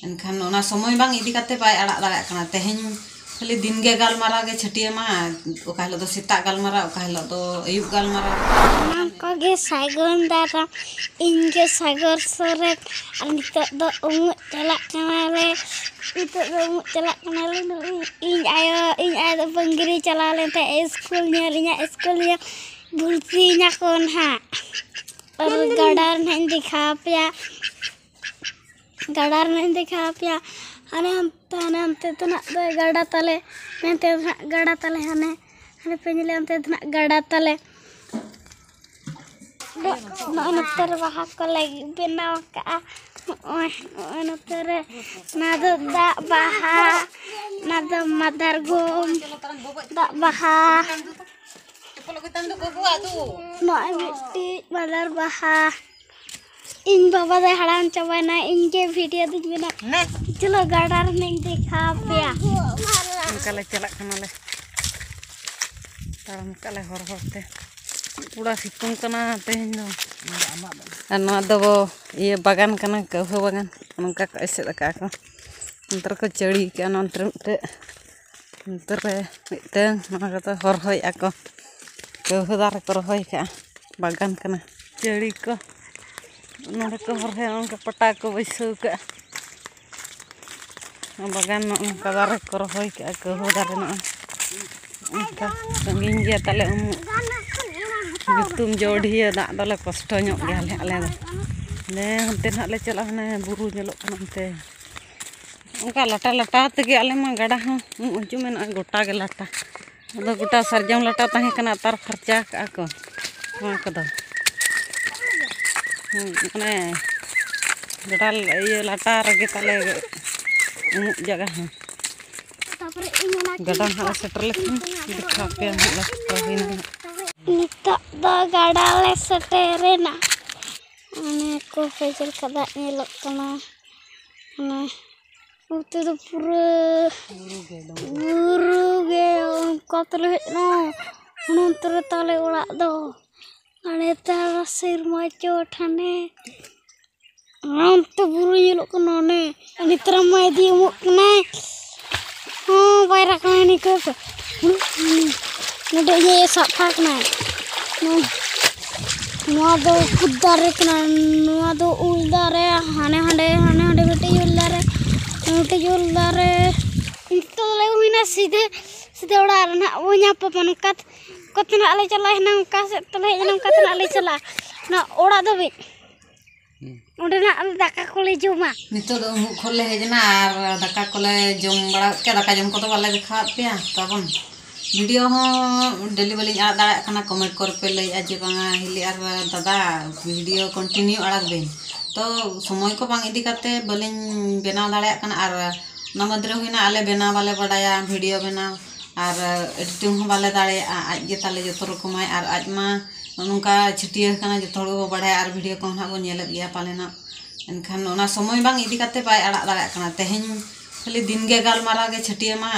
एनखान ओना समय बांग इदी काते बाय आड़ा दाड़ा कना तेहें खाली दिन गे गालमारा गे छटिया मा ओका हिलो दो सेता गालमारा ओका हिलो दो अयुब गालमारा को गे सागन दारा इनके सागर सोरे नितो दो उमु चला कनाले नितो दो उमु चला कनाले इन आयो दो बंगरी चला लेते स्कूल nya भर्ती nya कोन हा और गडार नहीं दिखा पिया हने हमते तना दो गड़ा तले मेंते गड़ा तले हने पेंजले हमते तना गड़ा तले नतर बाहा को लगी बनाव का नतर ना दो दा बाहा ना दो मदर गोम दा बाहा ना मिट्टी मदर बाहा इन बाबा दे हड़ाम चबाना इनके वीडियो दिन बना चलो गाड़ार नहीं देखा पिया कले चला कनाले तारम कले हर हरते पूरा सितुंग कना तेहें दो ये बागान कना कहू बागान नंका को एसे दका को अंतर को चढ़ी के अंतर मिटन तो हर होय आको कहू दार को रहोय का बागान कना चढ़ी को नोडे को हर है उनका पटा को बैसो का बागान उनका दार को रहोय का कहू दार ना उनका संगीन गया ताले तुम जोड़िए दा दले कष्ट ᱧᱚᱜ ᱜᱮᱭᱟᱞᱮ ᱟᱞᱮ ᱫᱚ ᱞᱮ ᱦᱟᱱᱛᱮ ᱱᱟᱜ ᱞᱮ ᱪᱟᱞᱟᱜ ᱦᱟᱱᱮ ᱵᱩᱨᱩ ᱧᱮᱞᱚᱜ ᱠᱟᱱᱟ ᱚᱱᱛᱮ ᱚᱱᱠᱟ ᱞᱟᱴᱟ ᱞᱟᱴᱟ ᱛᱮᱜᱮ ᱟᱞᱮ ᱢᱟ ᱜᱟᱰᱟ ᱦᱚᱸ ᱩᱸᱪᱩ ᱢᱮᱱᱟᱜᱼᱟ ᱜᱚᱴᱟ ᱜᱮ ᱞᱟᱴᱟ ᱟᱫᱚ ᱜᱚᱴᱟ ᱥᱟᱨᱡᱚᱢ ᱞᱟᱴᱟ ᱛᱟᱦᱮᱸ ᱠᱟᱱᱟ ᱛᱟᱨ ᱯᱷᱟᱨᱪᱟ ᱠᱟᱜᱼᱟ ᱠᱚ ᱱᱚᱣᱟ ᱠᱚᱫᱚ ᱢᱟᱱᱮ ᱜᱚᱴᱟ ᱤᱭᱟᱹ ᱞᱟᱴᱟ ᱨᱮᱜᱮ ᱛᱟᱞᱮ ᱩᱢᱩᱜ ᱡᱟᱭᱜᱟ ᱦᱚᱸ ᱜᱟᱰᱟ ᱦᱟᱸᱜ ᱥᱮᱴᱮᱨ ᱞᱮᱠᱷᱟᱱ ᱫᱮᱠᱷᱟ ᱯᱮᱭᱟ ᱦᱟᱸᱜ ᱞᱮ ᱦᱩᱭᱱᱟ नितो दो गाड़ा ले सटेरेना अने को फेजल कदा नेलोक कना अने उते तो पूरा बुरु गे कतले नो नंतर ताले ओड़ा दो अने तारा सिरमा चोठाने तो बुरु नेलोक कना ने नितर मा दी मुकना हां बायरा कहानी को नोडे ये साफाक ना नोआ दो कुदारे कना नोआ दो उलदारे हाने बेटे उलदारे तो ले हुईना सीधे ओड़ा ना वो nya पपन कतना आले चला है का से तले जनम कतना आले चला ना ओड़ा दो बे ओडे ना दाका कोले जोमा नितो दो मुख खोले हेजना आर दाका कोले जोम बड़ा के दाका जोम को तो वाले दिखा पिया तबन वीडियो हो डेली वाली आड़ दाड़ा कना कमेंट कर पे लई आज बांगा हिली आर दादा वीडियो कंटिन्यू आड़क बेन तो समय को बांग इदी काते बलिन बेनाव दाड़ा कना आर ना मद्रे हुइना आले बेनाव वाले बडाया वीडियो बेनाव आर एडिटिंग हो वाले दाड़े आज गे ताले जतो रकमाय आर आज मा नुका छटिया कना जतो हो बडाया आर वीडियो को ना बो नेलत गया पालेना एनखान ओना समय बांग इदी काते बाय आड़ा दाड़ा कना तेहें खाली दिन गे गालमारा गे छटिया मा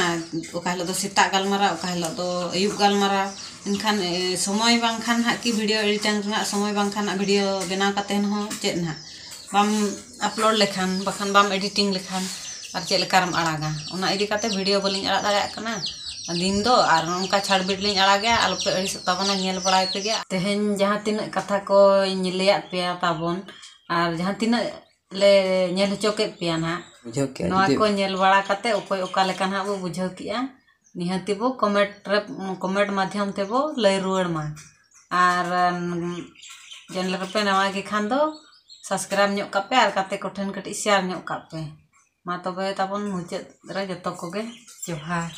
ओका हिलो दो सेता गालमारा ओका हिलो दो अयुब गालमारा एनखान समय बांखान हा की वीडियो एडिटिंग रना समय बांखान वीडियो बनाव काते हो चेद ना बाम अपलोड लेखान बखान बाम एडिटिंग लेखान और चेद लेकारम आड़ागा ओना इदी काते वीडियो बलिन आड़ा दाड़ा कना दिन दो और उनका छाड़ बिट लिन आड़ा गया आलोपे अड़ी सताबना नेल बड़ाय पे गया तेहें जहां तिना कथा को लेयात पेया ताबन और जहां तिना ले नेल होचोके पिया ना नोआ को नेल बड़ा काते ओकोय ओका लेका ना बो बुझाव किया निहाती बो कमेंट माध्यम ते बो लय रुवाड़ मा और चैनल पे नवा के खान दो सब्सक्राइब ᱧᱚᱜ कापे और काते कोठन कटी शेयर ᱧᱚᱜ कापे मा तबे ताबन मुचाद रे जतो कोगे जोहार।